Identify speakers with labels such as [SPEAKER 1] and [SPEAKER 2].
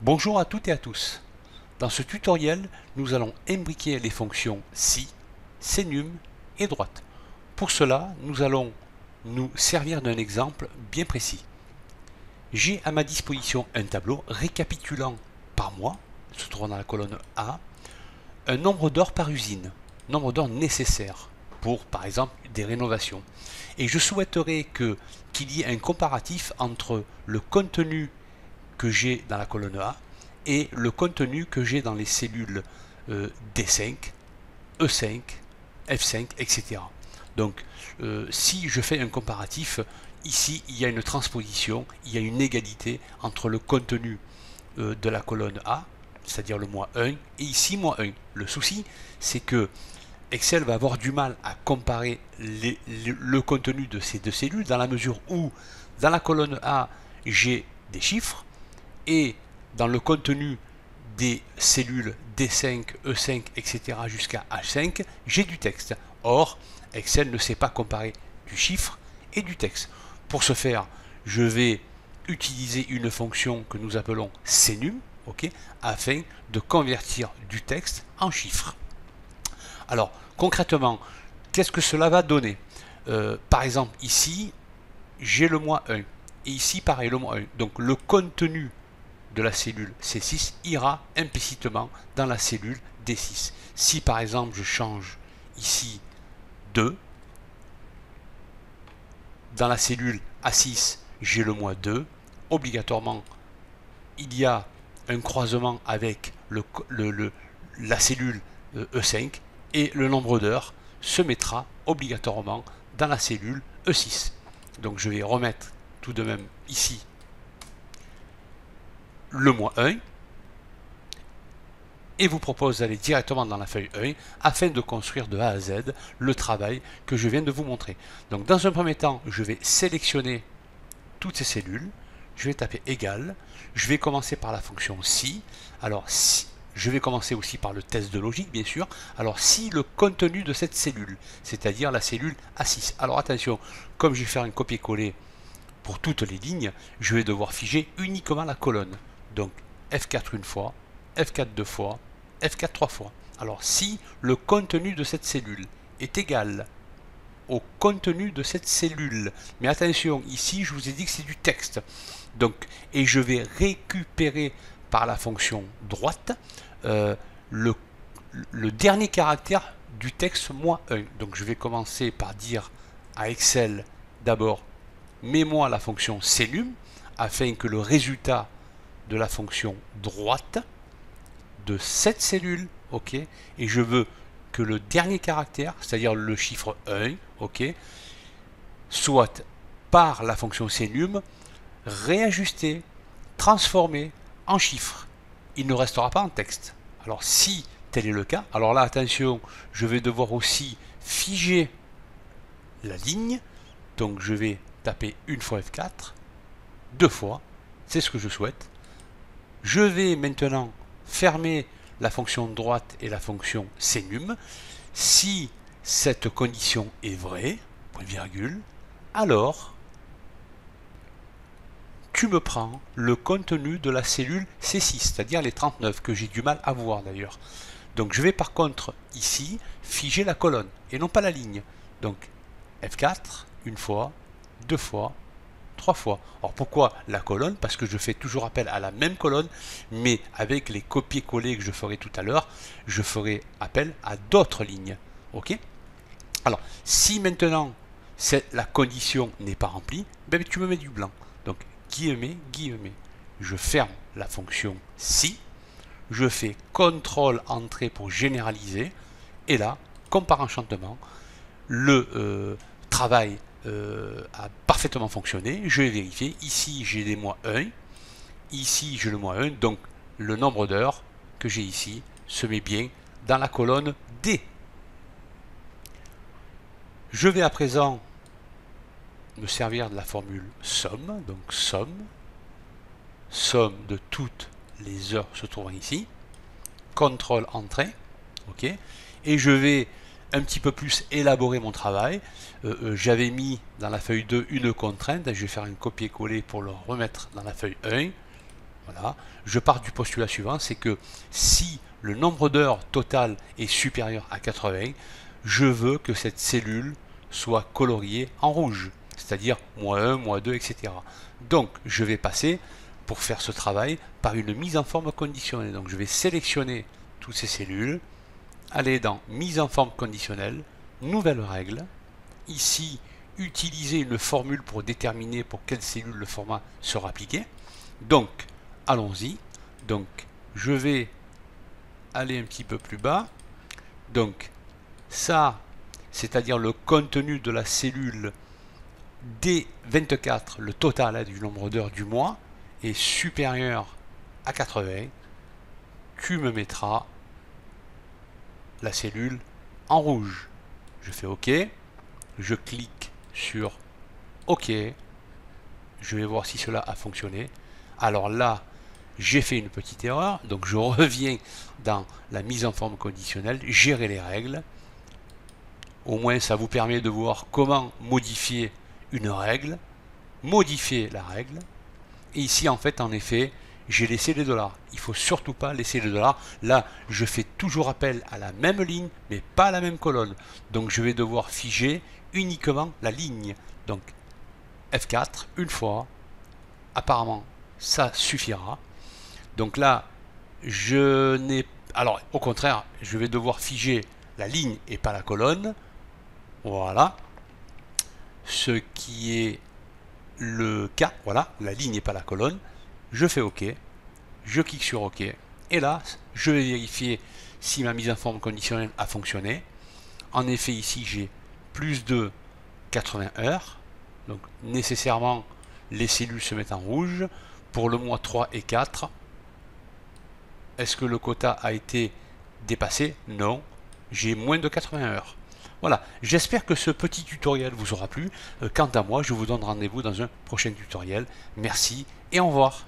[SPEAKER 1] Bonjour à toutes et à tous. Dans ce tutoriel, nous allons imbriquer les fonctions si, senum et droite. Pour cela, nous allons nous servir d'un exemple bien précis. J'ai à ma disposition un tableau récapitulant par mois, se trouvant dans la colonne A, un nombre d'heures par usine, nombre d'heures nécessaires pour, par exemple, des rénovations. Et je souhaiterais qu'il y ait un comparatif entre le contenu que j'ai dans la colonne A et le contenu que j'ai dans les cellules D5, E5, F5, etc. Donc, si je fais un comparatif, ici, il y a une transposition, il y a une égalité entre le contenu de la colonne A, c'est-à-dire le mois 1, et ici, mois 1. Le souci, c'est que Excel va avoir du mal à comparer le contenu de ces deux cellules dans la mesure où, dans la colonne A, j'ai des chiffres, et dans le contenu des cellules D5, E5, etc. jusqu'à H5, j'ai du texte. Or, Excel ne sait pas comparer du chiffre et du texte. Pour ce faire, je vais utiliser une fonction que nous appelons senum, afin de convertir du texte en chiffres. Alors, concrètement, qu'est-ce que cela va donner? Par exemple, ici, j'ai le mois 1. Et ici, pareil, le mois 1. Donc, le contenu de la cellule C6 ira implicitement dans la cellule D6. Si par exemple je change ici 2, dans la cellule A6 j'ai le mois 2, obligatoirement il y a un croisement avec la cellule E5 et le nombre d'heures se mettra obligatoirement dans la cellule E6. Donc je vais remettre tout de même ici le mois 1 et vous propose d'aller directement dans la feuille 1 afin de construire de A à Z le travail que je viens de vous montrer. Donc dans un premier temps, je vais sélectionner toutes ces cellules, je vais taper égal, je vais commencer par la fonction si. Alors si, je vais commencer aussi par le test de logique bien sûr. Alors si le contenu de cette cellule, c'est-à-dire la cellule A6. Alors attention, comme je vais faire un copier-coller pour toutes les lignes, je vais devoir figer uniquement la colonne. Donc F4 une fois, F4 deux fois, F4 trois fois. Alors si le contenu de cette cellule est égal au contenu de cette cellule, mais attention, ici je vous ai dit que c'est du texte, donc, et je vais récupérer par la fonction droite le dernier caractère du texte moins 1. Donc je vais commencer par dire à Excel d'abord mets-moi la fonction senum afin que le résultat de la fonction droite de cette cellule, et je veux que le dernier caractère, c'est-à-dire le chiffre 1, soit par la fonction senum réajusté, transformé en chiffre. Il ne restera pas en texte. Alors si tel est le cas, alors là attention, je vais devoir aussi figer la ligne, donc je vais taper une fois F4, deux fois, c'est ce que je souhaite. Je vais maintenant fermer la fonction droite et la fonction senum. Si cette condition est vraie, point virgule, alors tu me prends le contenu de la cellule C6, c'est-à-dire les 39 que j'ai du mal à voir d'ailleurs. Donc je vais par contre ici figer la colonne et non pas la ligne. Donc F4, une fois, deux fois, trois fois. Alors pourquoi la colonne? Parce que je fais toujours appel à la même colonne, mais avec les copier-coller que je ferai tout à l'heure, je ferai appel à d'autres lignes. Alors, si maintenant la condition n'est pas remplie, ben, tu me mets du blanc. Donc, guillemets, guillemets. Je ferme la fonction si, je fais CTRL entrée pour généraliser, et là, comme par enchantement, le travail a parfaitement fonctionné. Je vais vérifier. Ici, j'ai les mois 1. Ici, j'ai le mois 1. Donc, le nombre d'heures que j'ai ici se met bien dans la colonne D. Je vais à présent me servir de la formule somme. Donc, somme de toutes les heures se trouvant ici. CTRL entrée. Et je vais un petit peu plus élaborer mon travail. J'avais mis dans la feuille 2 une contrainte, je vais faire un copier-coller pour le remettre dans la feuille 1. Voilà. Je pars du postulat suivant, c'est que si le nombre d'heures total est supérieur à 80, je veux que cette cellule soit coloriée en rouge, c'est-à-dire -1, -2, etc. Donc, je vais passer, pour faire ce travail, par une mise en forme conditionnelle. Donc, je vais sélectionner toutes ces cellules, aller dans mise en forme conditionnelle, nouvelle règle. Ici, utiliser une formule pour déterminer pour quelle cellule le format sera appliqué. Donc, allons-y. Donc, je vais aller un petit peu plus bas. Donc, ça, c'est-à-dire le contenu de la cellule D24, le total du nombre d'heures du mois, est supérieur à 80. Tu me mettras la cellule en rouge. Je fais OK. Je clique sur OK. Je vais voir si cela a fonctionné. Alors là, j'ai fait une petite erreur. Donc je reviens dans la mise en forme conditionnelle, gérer les règles. Au moins, ça vous permet de voir comment modifier une règle, modifier la règle. Et ici, en fait, en effet, j'ai laissé les dollars. Il ne faut surtout pas laisser les dollars. Là, je fais toujours appel à la même ligne, mais pas à la même colonne. Donc, je vais devoir figer uniquement la ligne. Donc, F4, une fois. Apparemment, ça suffira. Donc là, je n'ai... Alors, au contraire, je vais devoir figer la ligne et pas la colonne. Voilà. Ce qui est le cas. Voilà, la ligne et pas la colonne. Je fais OK. Je clique sur OK. Et là, je vais vérifier si ma mise en forme conditionnelle a fonctionné. En effet, ici, j'ai plus de 80 heures. Donc, nécessairement, les cellules se mettent en rouge. Pour le mois 3 et 4, est-ce que le quota a été dépassé? Non. J'ai moins de 80 heures. Voilà, j'espère que ce petit tutoriel vous aura plu. Quant à moi, je vous donne rendez-vous dans un prochain tutoriel. Merci et au revoir.